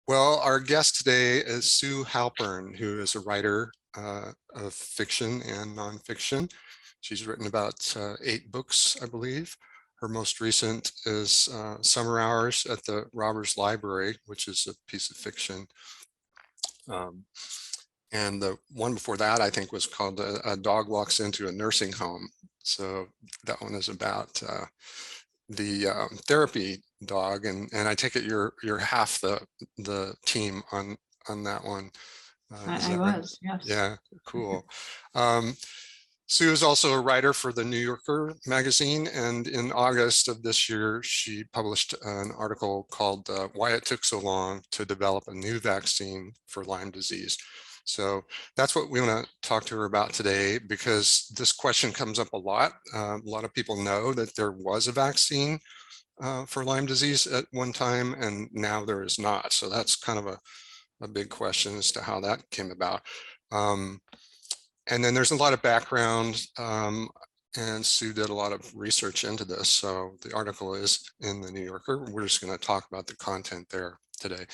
Well, our guest today is Sue Halpern, who is a writer of fiction and nonfiction. She's written about 8 books, I believe. Her most recent is Summer Hours at the Robbers Library, which is a piece of fiction. And the one before that, I think, was called A Dog Walks into a Nursing Home. So that one is about the therapy dog, and I take it you're half the team on that one. Is I that right? was, yes. Yeah, cool. Sue is also a writer for the New Yorker magazine, and in August of this year, she published an article called Why It Took So Long to Develop a New Vaccine for Lyme Disease. So that's what we want to talk to her about today, because this question comes up a lot. A lot of people know that there was a vaccine for Lyme disease at one time, and now there is not. So that's kind of a big question as to how that came about. And then there's a lot of background, and Sue did a lot of research into this. So the article is in the New Yorker. We're just going to talk about the content there today.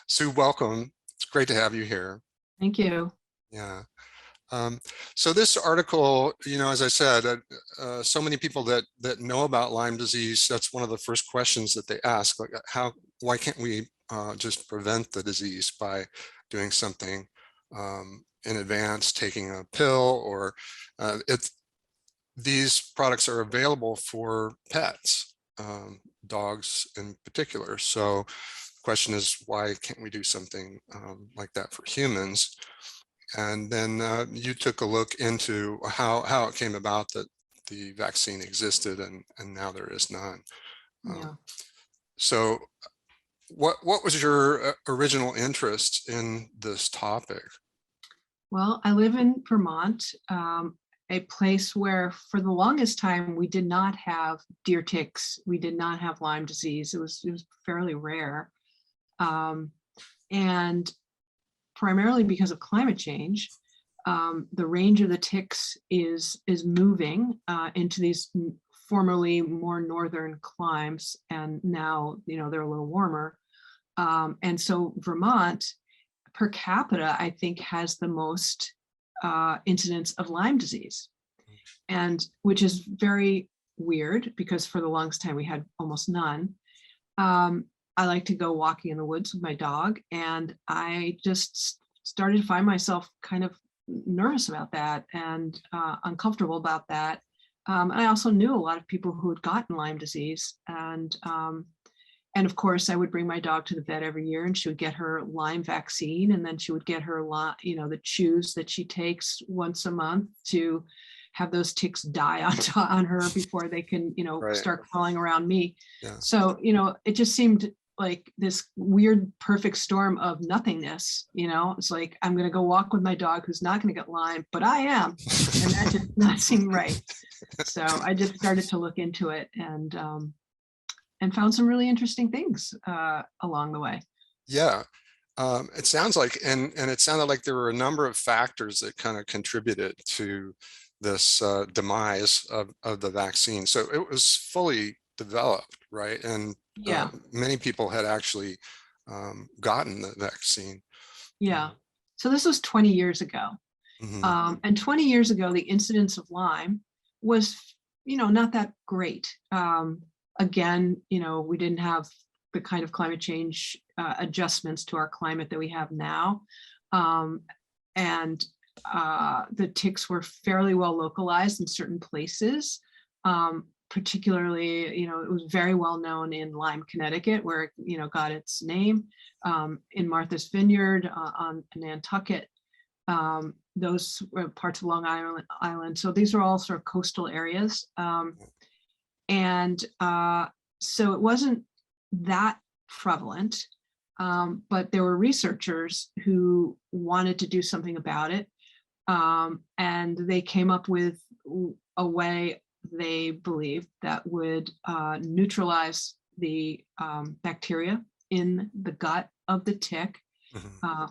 Sue, welcome. It's great to have you here. Thank you. Yeah. So this article, as I said, so many people that know about Lyme disease, that's one of the first questions that they ask, like, why can't we just prevent the disease by doing something in advance, taking a pill, or these products are available for pets, dogs in particular. So the question is, why can't we do something like that for humans? And then you took a look into how it came about that the vaccine existed and now there is none. Yeah. So what was your original interest in this topic? Well, I live in Vermont, a place where for the longest time we did not have deer ticks. We did not have Lyme disease. It was fairly rare. And primarily because of climate change, the range of the ticks is moving into these formerly more northern climes, and now they're a little warmer. And so Vermont, per capita, I think, has the most incidence of Lyme disease, and which is very weird because for the longest time we had almost none. I like to go walking in the woods with my dog, and I just started to find myself kind of nervous about that and uncomfortable about that. And I also knew a lot of people who had gotten Lyme disease, and of course I would bring my dog to the vet every year, and she would get her Lyme vaccine, and then she would get her the chews that she takes once a month to have those ticks die on her before they can Right. start crawling around me. Yeah. So it just seemed like this weird perfect storm of nothingness. It's like, I'm going to go walk with my dog who's not going to get Lyme, but I am, and that just not seem right. So I just started to look into it and found some really interesting things along the way. Yeah. It sounds like, and it sounded like there were a number of factors that kind of contributed to this demise of the vaccine. So it was fully developed, right? And Yeah. many people had actually gotten the vaccine. Yeah. So this was 20 years ago. Mm-hmm. And 20 years ago, the incidence of Lyme was, not that great. Again, we didn't have the kind of climate change adjustments to our climate that we have now. And the ticks were fairly well localized in certain places. Particularly, it was very well known in Lyme, Connecticut, where it got its name, in Martha's Vineyard, on Nantucket, those were parts of Long Island. So these are all sort of coastal areas. And so it wasn't that prevalent, but there were researchers who wanted to do something about it. And they came up with a way, they believed, that would neutralize the bacteria in the gut of the tick, Mm-hmm.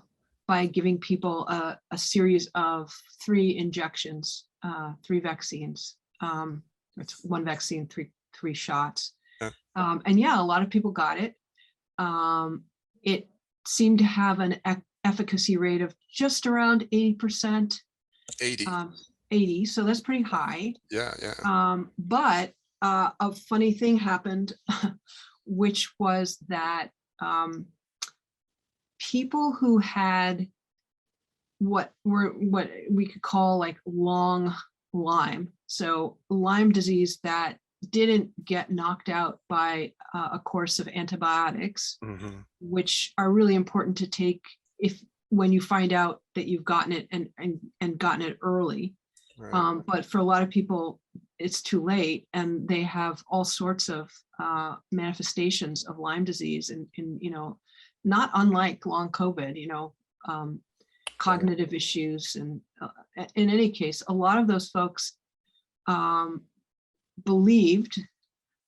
by giving people a series of 3 injections, 3 vaccines. It's 1 vaccine, 3 shots. Yeah. And yeah, a lot of people got it. It seemed to have an efficacy rate of just around 80%. 80. 80, so that's pretty high. Yeah, yeah. But a funny thing happened, which was that people who had what we could call like long Lyme, so Lyme disease that didn't get knocked out by a course of antibiotics, Mm-hmm. which are really important to take when you find out that you've gotten it and gotten it early. Right. But for a lot of people, it's too late, and they have all sorts of manifestations of Lyme disease, and not unlike long COVID, cognitive issues. And in any case, a lot of those folks believed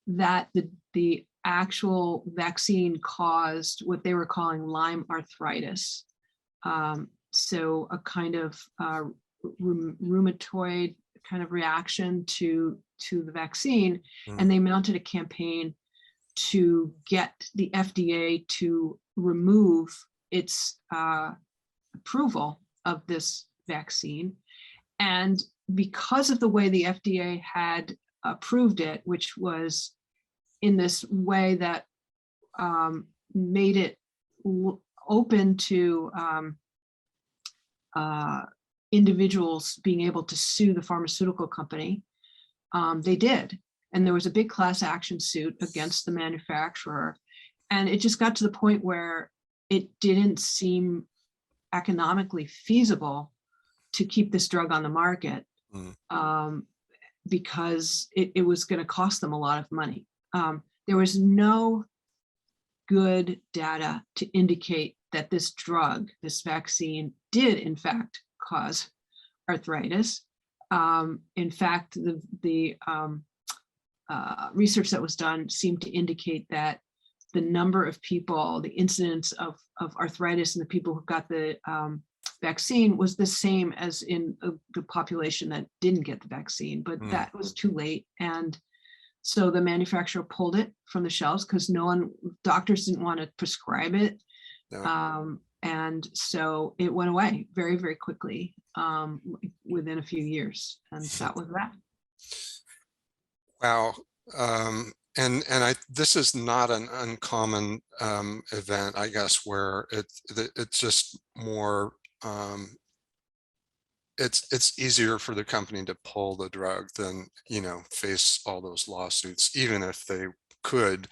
that the actual vaccine caused what they were calling Lyme arthritis. So a kind of rheumatoid kind of reaction to the vaccine. And they mounted a campaign to get the FDA to remove its approval of this vaccine. And because of the way the FDA had approved it, which was in this way that made it open to individuals being able to sue the pharmaceutical company, they did. And there was a big class action suit against the manufacturer. And it just got to the point where it didn't seem economically feasible to keep this drug on the market, because it was going to cost them a lot of money. There was no good data to indicate that this drug, this vaccine, did in fact cause arthritis. In fact, the research that was done seemed to indicate that the number of people, the incidence of arthritis in the people who got the vaccine was the same as in the population that didn't get the vaccine, but that was too late. And so the manufacturer pulled it from the shelves because doctors didn't want to prescribe it. No. And so it went away very, very quickly, within a few years. And that was that. Wow. And this is not an uncommon event, I guess, where it's just more, it's easier for the company to pull the drug than, face all those lawsuits, even if they could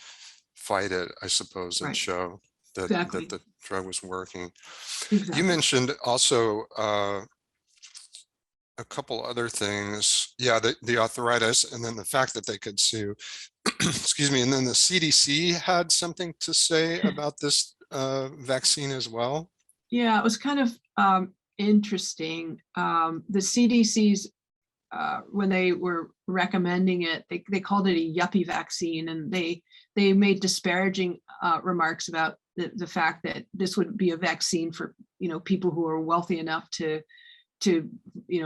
fight it, I suppose, and show that, that the drug was working. Exactly. You mentioned also a couple other things. Yeah, the arthritis, and then the fact that they could sue. Excuse me. And then the CDC had something to say about this vaccine as well. Yeah, it was kind of interesting. The CDC's, when they were recommending it, they called it a yuppie vaccine, and they made disparaging remarks about the fact that this would be a vaccine for people who are wealthy enough to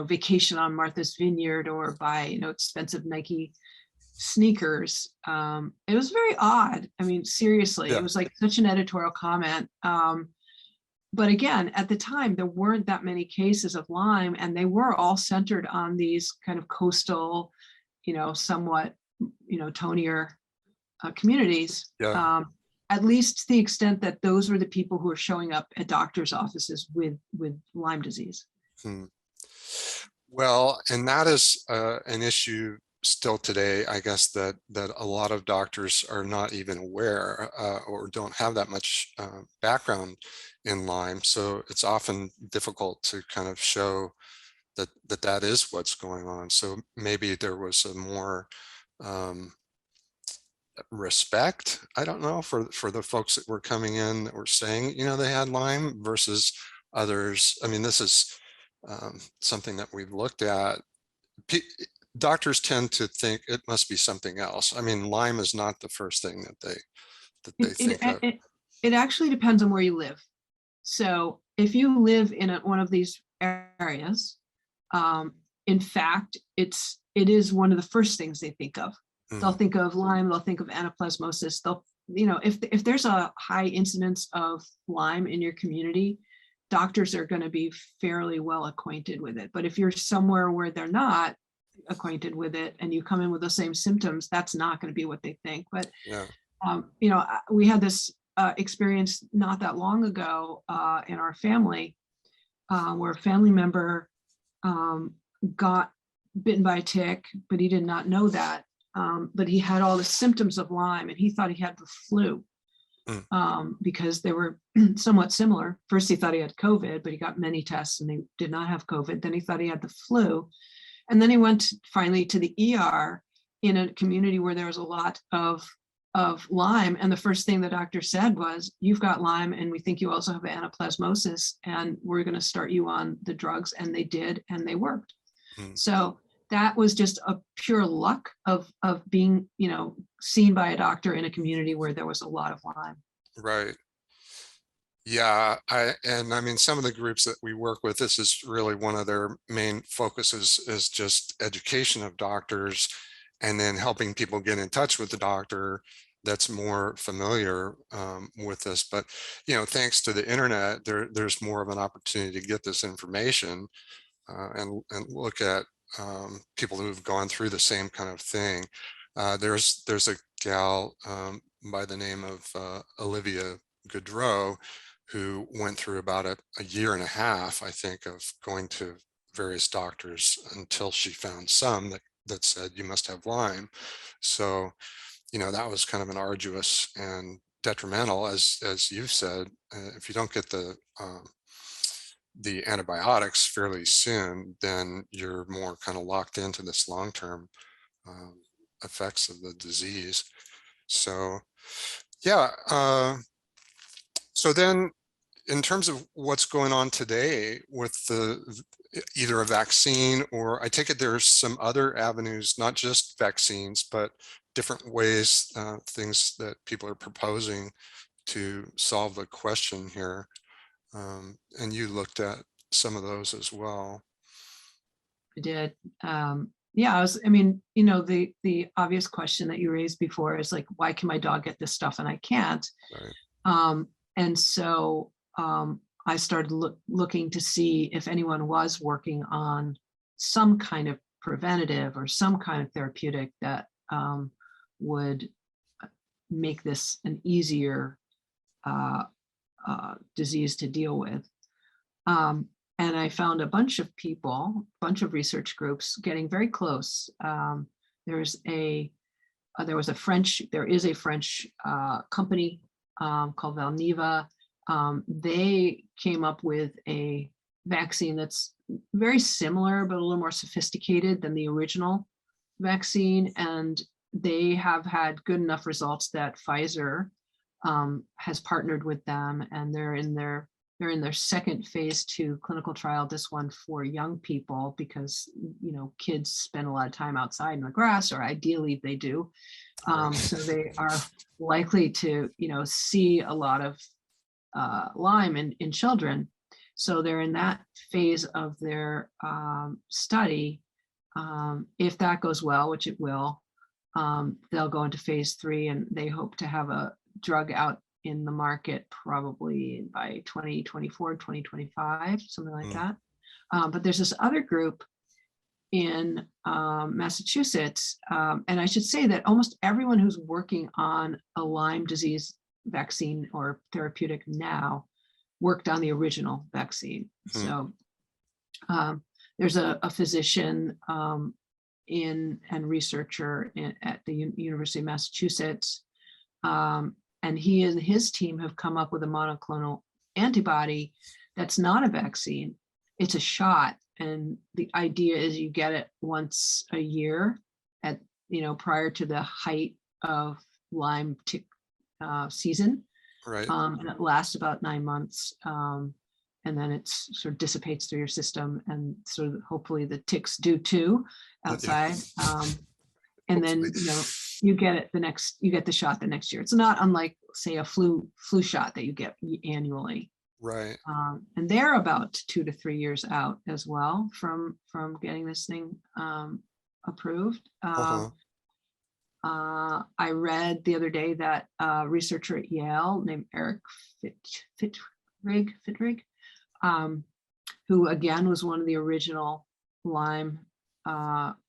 vacation on Martha's Vineyard or buy expensive Nike sneakers. It was very odd. I mean, seriously, It was like such an editorial comment. But again, at the time, there weren't that many cases of Lyme, and they were all centered on these kind of coastal, somewhat, tonier communities. Yeah. At least to the extent that those were the people who were showing up at doctors' offices with Lyme disease. Well, and that is an issue still today, I guess, that a lot of doctors are not even aware or don't have that much background in Lyme. So it's often difficult to kind of show that is what's going on. So maybe there was a more respect, I don't know, for the folks that were coming in that were saying, they had Lyme versus others. I mean, this is something that we've looked at. Doctors tend to think it must be something else. I mean, Lyme is not the first thing that they think of. It actually depends on where you live. So if you live in one of these areas, in fact, it is one of the first things they think of. They'll think of Lyme, they'll think of anaplasmosis, they'll if there's a high incidence of Lyme in your community, doctors are going to be fairly well acquainted with it. But if you're somewhere where they're not acquainted with it and you come in with the same symptoms, that's not going to be what they think. But Yeah. We had this experience not that long ago in our family where a family member got bitten by a tick, but he did not know that. But he had all the symptoms of Lyme and he thought he had the flu because they were somewhat similar. First, he thought he had COVID, but he got many tests and he did not have COVID. Then he thought he had the flu. And then he went finally to the ER in a community where there was a lot of Lyme. And the first thing the doctor said was, you've got Lyme and we think you also have anaplasmosis and we're going to start you on the drugs. And they did, and they worked. So that was just a pure luck of being, seen by a doctor in a community where there was a lot of Lyme. Right. Yeah, I mean, some of the groups that we work with, this is really one of their main focuses is just education of doctors and then helping people get in touch with the doctor that's more familiar with this. But, thanks to the internet, there's more of an opportunity to get this information and look at people who've gone through the same kind of thing. There's a gal by the name of Olivia Goudreau, who went through about a year and a half, I think, of going to various doctors until she found some that said you must have Lyme. So, that was kind of an arduous and detrimental, as you've said. If you don't get the antibiotics fairly soon, then you're more kind of locked into this long-term effects of the disease. So, yeah. So then, in terms of what's going on today with either a vaccine or I take it there's some other avenues, not just vaccines, but different ways, things that people are proposing to solve the question here. And you looked at some of those as well. I did. The obvious question that you raised before is like, why can my dog get this stuff and I can't? Right. And so I started looking to see if anyone was working on some kind of preventative or some kind of therapeutic that would make this an easier disease to deal with. And I found a bunch of people, a bunch of research groups getting very close. There is a French company called Valneva. They came up with a vaccine that's very similar, but a little more sophisticated than the original vaccine. And they have had good enough results that Pfizer has partnered with them, and they're in their second phase 2 clinical trial, this one for young people, because kids spend a lot of time outside in the grass, or ideally they do. So they are likely to see a lot of Lyme in children. So they're in that phase of their study. If that goes well, which it will, they'll go into phase 3, and they hope to have a drug out in the market probably by 2024, 2025, something like that. But there's this other group in Massachusetts, and I should say that almost everyone who's working on a Lyme disease vaccine or therapeutic now worked on the original vaccine. So there's a physician and researcher at the University of Massachusetts, and he and his team have come up with a monoclonal antibody that's not a vaccine, it's a shot. And the idea is you get it once a year at, prior to the height of Lyme tick season. Right. And it lasts about 9 months. And then it sort of dissipates through your system, and sort of hopefully the ticks do too outside. And then, you get the shot the next year. It's not unlike, say, a flu shot that you get annually. Right. And they're about 2 to 3 years out as well from getting this thing approved. I read the other day that a researcher at Yale named Eric Fitrig, who again was one of the original Lyme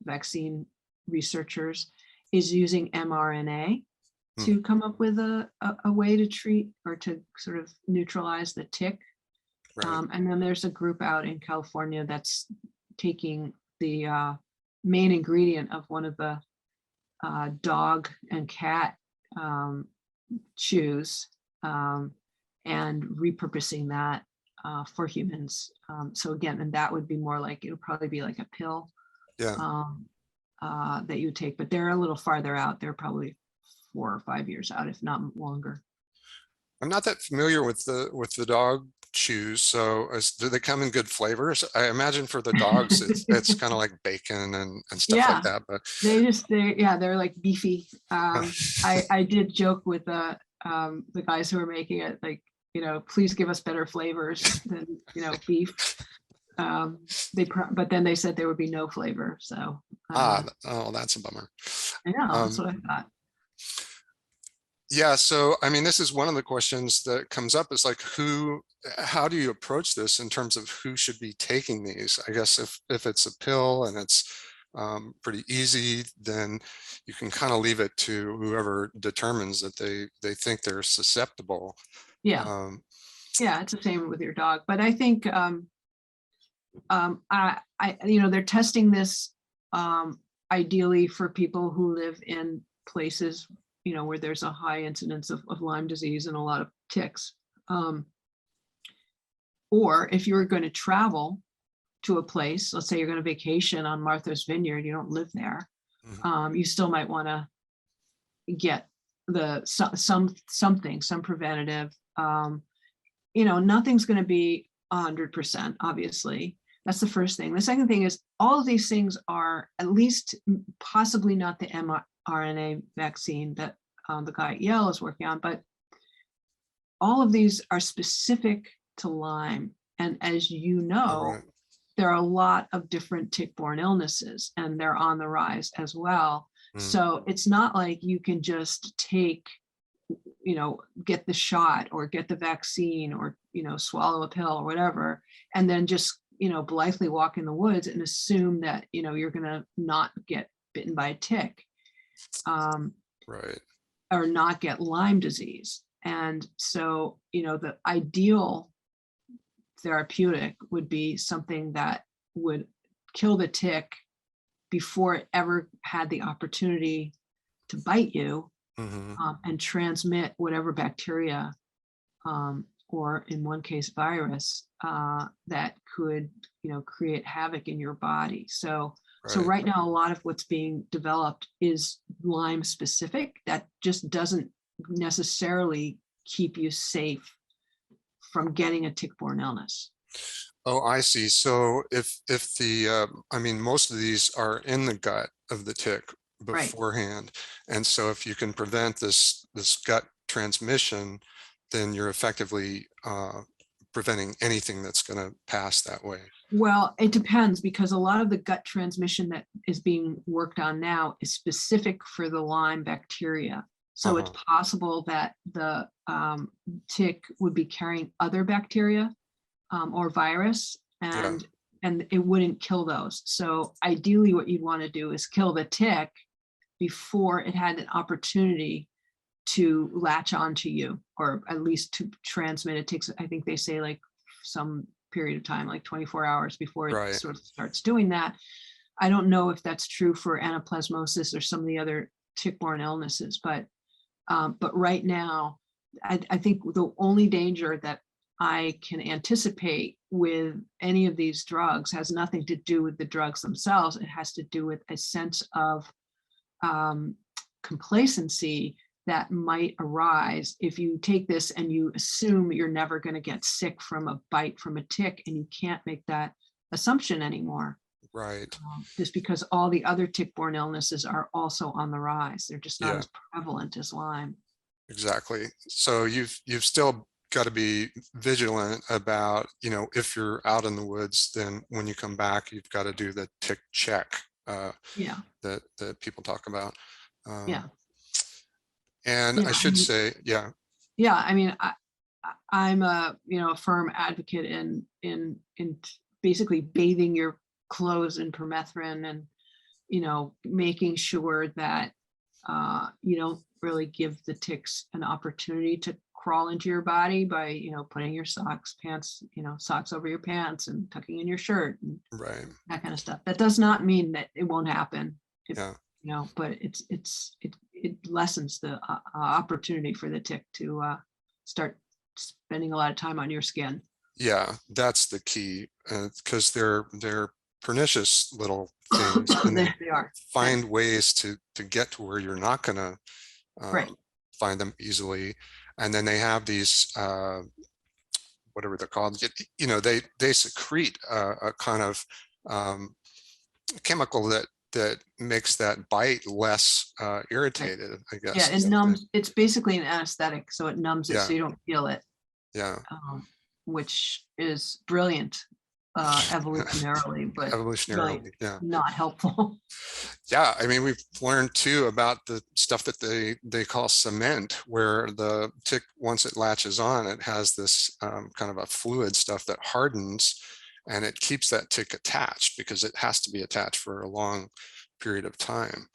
vaccine researchers, is using mRNA to come up with a way to treat or to sort of neutralize the tick. Right. And then there's a group out in California that's taking the main ingredient of one of the dog and cat chews and repurposing that for humans. So again, and that would be more like, it would probably be like a pill Yeah. that you would take, but they're a little farther out. They're probably 4 or 5 years out, if not longer. I'm not that familiar with the dog chews. So do they come in good flavors? I imagine for the dogs, it's kind of like bacon and stuff like Yeah, that. But they're like beefy. I did joke with the guys who are making it, like, please give us better flavors than, beef. But then they said there would be no flavor. So oh, that's a bummer. I know, that's what I thought. Yeah, so I mean, this is one of the questions that comes up, is like, how do you approach this in terms of who should be taking these? I guess if it's a pill and it's pretty easy, then you can kind of leave it to whoever determines that they think they're susceptible. Yeah. Yeah, it's the same with your dog. But I think they're testing this ideally for people who live in places where there's a high incidence of Lyme disease and a lot of ticks. Or if you're going to travel to a place, let's say you're going to vacation on Martha's Vineyard, you don't live there, you still might want to get some preventative. Nothing's going to be 100%, obviously. That's the first thing. The second thing is, all of these things are at least possibly not the mRNA vaccine that the guy at Yale is working on, but all of these are specific to Lyme. And as you know, Right. there are a lot of different tick-borne illnesses, and they're on the rise as well. So it's not like you can just take, get the shot or get the vaccine or, swallow a pill or whatever, and then just, blithely walk in the woods and assume that, you're going to not get bitten by a tick. Right. Or not get Lyme disease. And so, the ideal therapeutic would be something that would kill the tick before it ever had the opportunity to bite you, and transmit whatever bacteria, or in one case virus, that could, create havoc in your body. So right now, a lot of what's being developed is Lyme specific. That just doesn't necessarily keep you safe from getting a tick-borne illness. Oh, I see. So if I mean, most of these are in the gut of the tick beforehand. And so if you can prevent this gut transmission, then you're effectively preventing anything that's going to pass that way. Well, it depends, because a lot of the gut transmission that is being worked on now is specific for the Lyme bacteria. So it's possible that the tick would be carrying other bacteria or virus, and it wouldn't kill those. So ideally what you'd want to do is kill the tick before it had an opportunity to latch onto you, or at least to transmit. It takes, I think they say, like some period of time, like 24 hours before it sort of starts doing that. I don't know if that's true for anaplasmosis or some of the other tick-borne illnesses, but right now, I think the only danger that I can anticipate with any of these drugs has nothing to do with the drugs themselves. It has to do with a sense of complacency that might arise if you take this and you assume you're never going to get sick from a bite from a tick, and you can't make that assumption anymore. Right. Just because all the other tick-borne illnesses are also on the rise. They're just not as prevalent as Lyme. Exactly. So you've still got to be vigilant about, if you're out in the woods, then when you come back, you've got to do the tick check that people talk about. Yeah. And Yeah. I should say, yeah, Yeah. I mean, I'm a, a firm advocate in basically bathing your clothes in permethrin and, making sure that you don't really give the ticks an opportunity to crawl into your body by, putting your socks over your pants and tucking in your shirt and right. that kind of stuff. That does not mean that it won't happen. Yeah. But it lessens the opportunity for the tick to start spending a lot of time on your skin. Yeah, that's the key, because they're pernicious little things, and they They are. find ways to get to where you're not going to Right. find them easily. And then they have these whatever they're called, they secrete a kind of chemical that makes that bite less Right. irritated, I Yeah, guess. it numbs. It's basically an anesthetic, so it numbs it Yeah, so you don't feel it, yeah. which is brilliant evolutionarily, but really Evolutionarily, yeah. not helpful. Yeah, I mean, we've learned too about the stuff that they call cement, where the tick, once it latches on, it has this kind of a fluid stuff that hardens, and it keeps that tick attached because it has to be attached for a long period of time.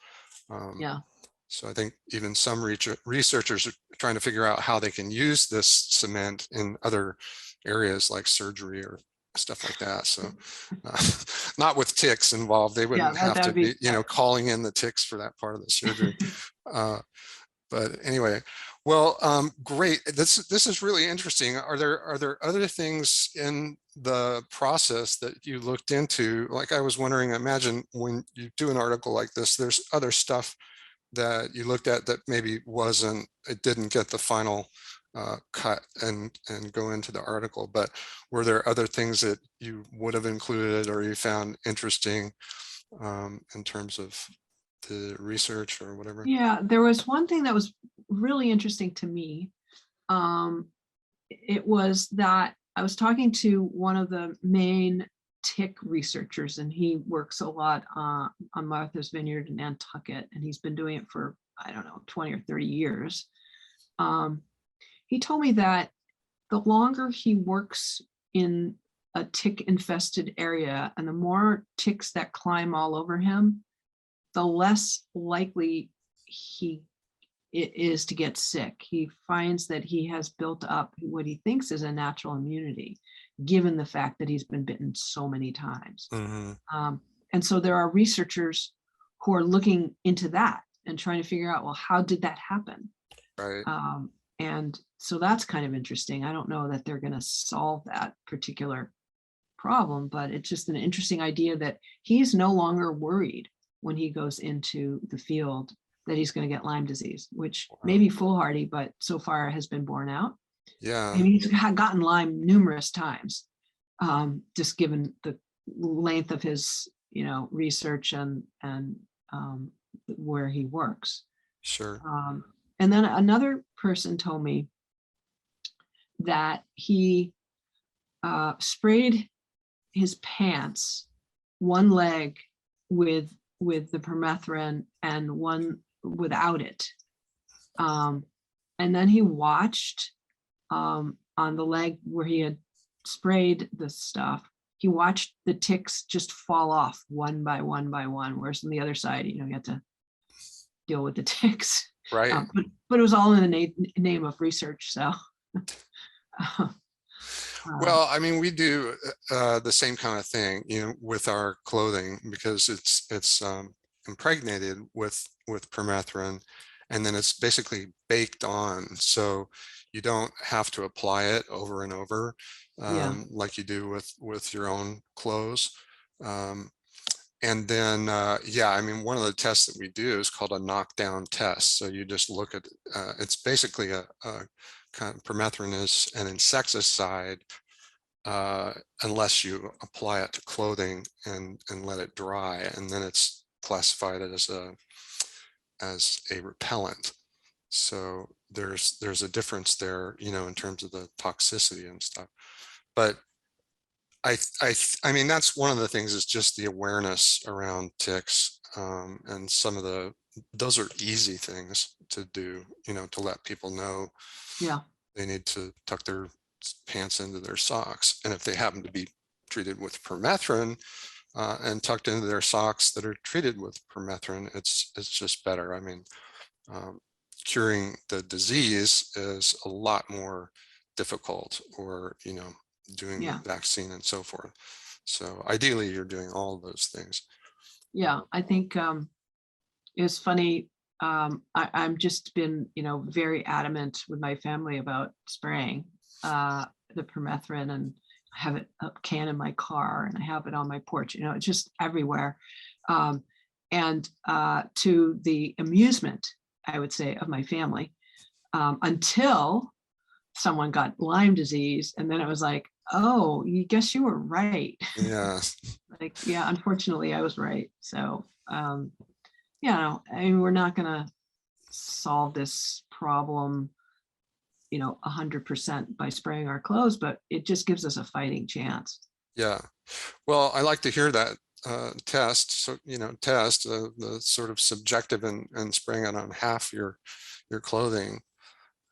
Yeah. So I think even some researchers are trying to figure out how they can use this cement in other areas like surgery or stuff like that. So not with ticks involved. They Yeah, wouldn't have that to would be. be, calling in the ticks for that part of the surgery. But anyway, well, great. This is really interesting. Are there other things in the process that you looked into? Like, I was wondering, imagine when you do an article like this, there's other stuff that you looked at that maybe it didn't get the final cut and go into the article, but were there other things that you would have included or you found interesting in terms of the research or whatever? Yeah, there was one thing that was really interesting to me. It was that I was talking to one of the main tick researchers, and he works a lot on Martha's Vineyard in Nantucket, and he's been doing it for, I don't know, 20 or 30 years. He told me that the longer he works in a tick infested area and the more ticks that climb all over him, the less likely it is to get sick. He finds that he has built up what he thinks is a natural immunity, given the fact that he's been bitten so many times. Mm-hmm. And so there are researchers who are looking into that and trying to figure out, well, how did that happen? Right. And so that's kind of interesting. I don't know that they're going to solve that particular problem, but it's just an interesting idea that he's no longer worried when he goes into the field that he's going to get Lyme disease, which may be foolhardy, but so far has been borne out. Yeah. I mean, he's gotten Lyme numerous times, just given the length of his, research and where he works. Sure. And then another person told me that he sprayed his pants, one leg with the permethrin and one without it. And then he watched on the leg where he had sprayed the stuff, he watched the ticks just fall off one by one by one, whereas on the other side, you had to deal with the ticks. Right. But it was all in the name of research. So. Well, I mean, we do the same kind of thing, with our clothing, because it's impregnated with permethrin, and then it's basically baked on, so you don't have to apply it over and over like you do with your own clothes. And then, yeah, I mean, one of the tests that we do is called a knockdown test. So you just look at, it's basically a kind of, permethrin is an insecticide, unless you apply it to clothing and let it dry, and then it's classified as a repellent. So there's a difference there, in terms of the toxicity and stuff. But I mean, that's one of the things, is just the awareness around ticks, and some of the those are easy things to do, to let people know Yeah. they need to tuck their pants into their socks. And if they happen to be treated with permethrin and tucked into their socks that are treated with permethrin, it's just better. I mean, curing the disease is a lot more difficult, or, doing the Yeah. vaccine and so forth. So ideally, you're doing all of those things. Yeah. I think it's funny. I'm just been, very adamant with my family about spraying the permethrin, and I have it a can in my car, and I have it on my porch. It's just everywhere. And to the amusement, I would say, of my family, until someone got Lyme disease, and then it was like, oh, you guess you were right. Yeah. Like, yeah, unfortunately, I was right. So, I mean, we're not going to solve this problem, 100% by spraying our clothes, but it just gives us a fighting chance. Yeah. Well, I like to hear that test. So, test the sort of subjective and spraying it on half your clothing.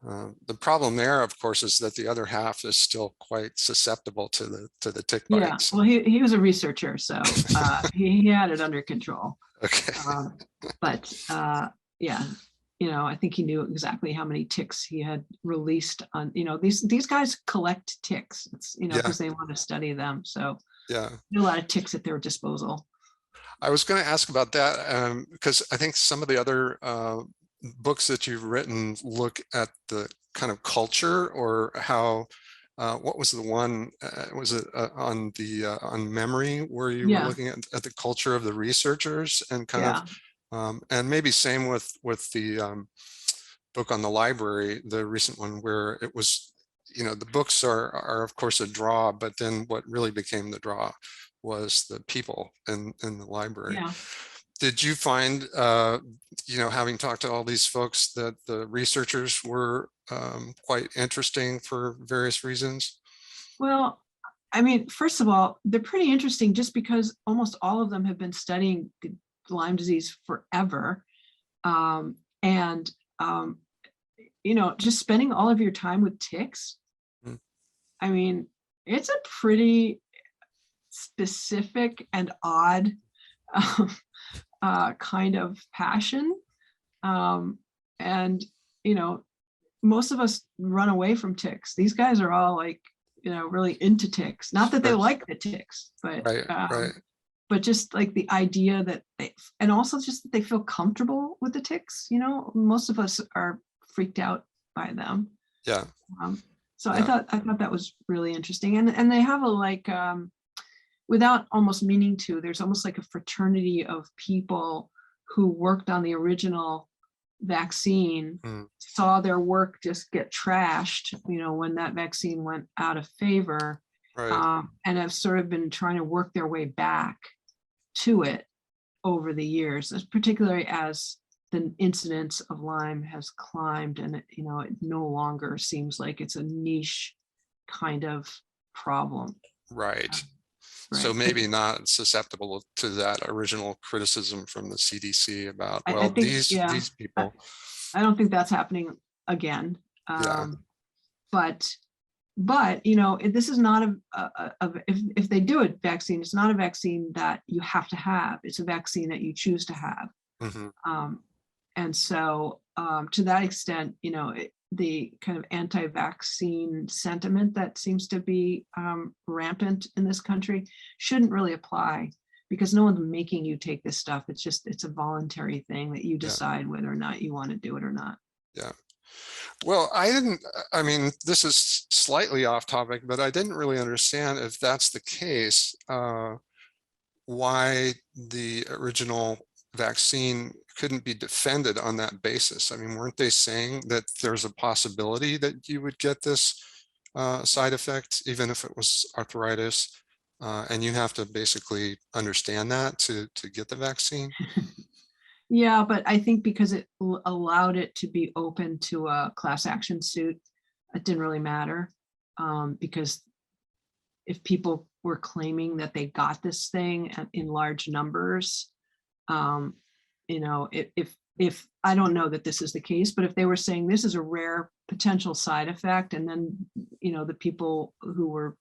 The problem there, of course, is that the other half is still quite susceptible to the tick Yeah. bites. Well, he was a researcher, so he had it under control. Okay. But yeah, I think he knew exactly how many ticks he had released on, these guys collect ticks. It's, Yeah. because they want to study them. So Yeah. a lot of ticks at their disposal. I was going to ask about that because I think some of the other books that you've written look at the kind of culture, or how, what was the one, was it on memory, where you were Yeah. looking at the culture of the researchers, and kind Yeah. of, and maybe same with the book on the library, the recent one, where it was, the books are of course a draw, but then what really became the draw was the people in the library. Yeah. Did you find, having talked to all these folks, that the researchers were quite interesting for various reasons? Well, I mean, first of all, they're pretty interesting just because almost all of them have been studying Lyme disease forever. And, just spending all of your time with ticks. Mm. I mean, it's a pretty specific and odd kind of passion. And, most of us run away from ticks. These guys are all like, really into ticks. Not that they Sure. like the ticks, but Right. but just like the idea that and also just that they feel comfortable with the ticks. Most of us are freaked out by them. Yeah. So Yeah. I thought that was really interesting. And they have a like, without almost meaning to, there's almost like a fraternity of people who worked on the original vaccine, Mm. saw their work just get trashed, when that vaccine went out of favor, Right. and have sort of been trying to work their way back to it over the years, particularly as the incidence of Lyme has climbed, and it no longer seems like it's a niche kind of problem. Right. So Right. maybe not susceptible to that original criticism from the CDC about, I well, think, these yeah, people. I don't think that's happening again. Yeah. But this is not if they do a vaccine, it's not a vaccine that you have to have. It's a vaccine that you choose to have. Mm-hmm. And so to that extent, the kind of anti-vaccine sentiment that seems to be rampant in this country shouldn't really apply, because no one's making you take this stuff. It's a voluntary thing that you decide whether or not you want to do it or not. Yeah. Well, I mean, this is slightly off topic, but I didn't really understand, if that's the case, why the original vaccine couldn't be defended on that basis. I mean, weren't they saying that there's a possibility that you would get this side effect, even if it was arthritis, and you have to basically understand that to get the vaccine? Yeah, but I think because it allowed it to be open to a class action suit, it didn't really matter, because if people were claiming that they got this thing in large numbers, if if, I don't know that this is the case, but if they were saying this is a rare potential side effect, and then, you know, the people who were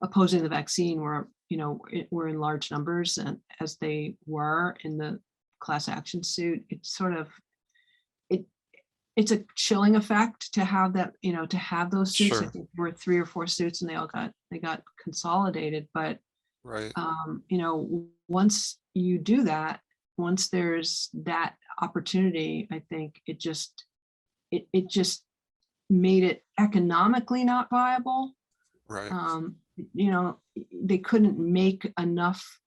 opposing the vaccine were, you know, were in large numbers, and as they were in the class action suit, it's sort of, it's a chilling effect to have that, you know, to have those suits. I Sure. think there were 3 or 4 suits and they got consolidated, but Right. you know, once you do that, once there's that opportunity, I think it just made it economically not viable. Right. You know, they couldn't make enough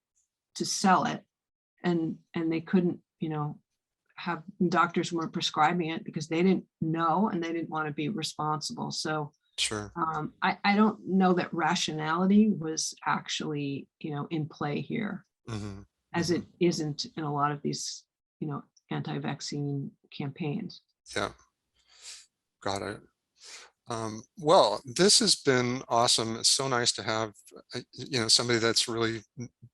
to sell it, and they couldn't, you know, have, doctors weren't prescribing it because they didn't know and they didn't want to be responsible. So Sure. I don't know that rationality was actually, you know, in play here, Hmm. as it isn't in a lot of these, you know, anti-vaccine campaigns. Yeah. Got it. Well, this has been awesome. It's so nice to have, you know, somebody that's really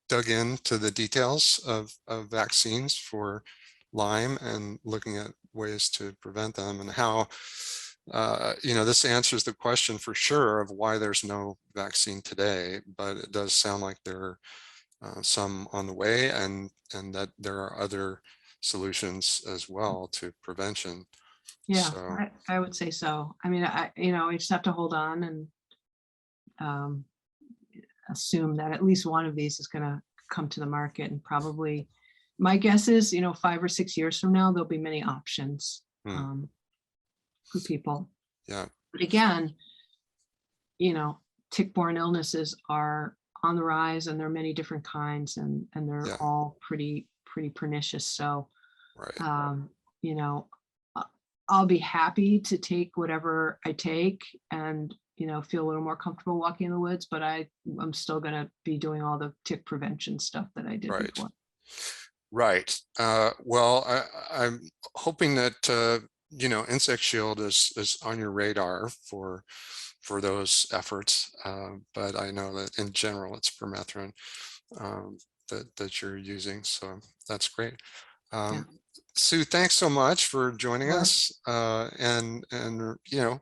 dug into the details of vaccines for Lyme and looking at ways to prevent them, and how, you know, this answers the question for sure of why there's no vaccine today, but it does sound like there are some on the way, and that there are other solutions as well to prevention. Yeah, So, I would say so. I mean, you know, I just have to hold on and um, assume that at least one of these is going to come to the market, and probably, my guess is, you know, 5 or 6 years from now, there'll be many options hmm, for people. yeah, But again, you know, tick-borne illnesses are on the rise, and there are many different kinds, and they're yeah, all pretty pernicious. So, right. you know, uh, I'll be happy to take whatever I take, and, you know, feel a little more comfortable walking in the woods, but I'm still going to be doing all the tick prevention stuff that I did Right. before. Right. Well, I'm hoping that, you know, Insect Shield is on your radar for those efforts. But I know that in general, it's permethrin that you're using. So that's great. Yeah, Sue, thanks so much for joining sure. us. And you know,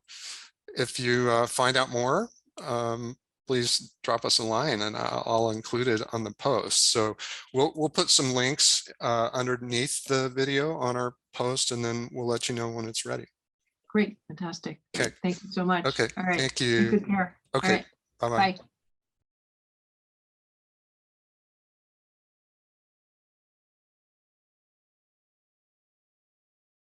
if you find out more, please drop us a line, and I'll include it on the post. So we'll put some links underneath the video on our post, and then we'll let you know when it's ready. Great. Fantastic. Okay. Great. Thank you so much. Okay. All right. Thank Take you. good care. All Okay. right. Bye-bye. Bye.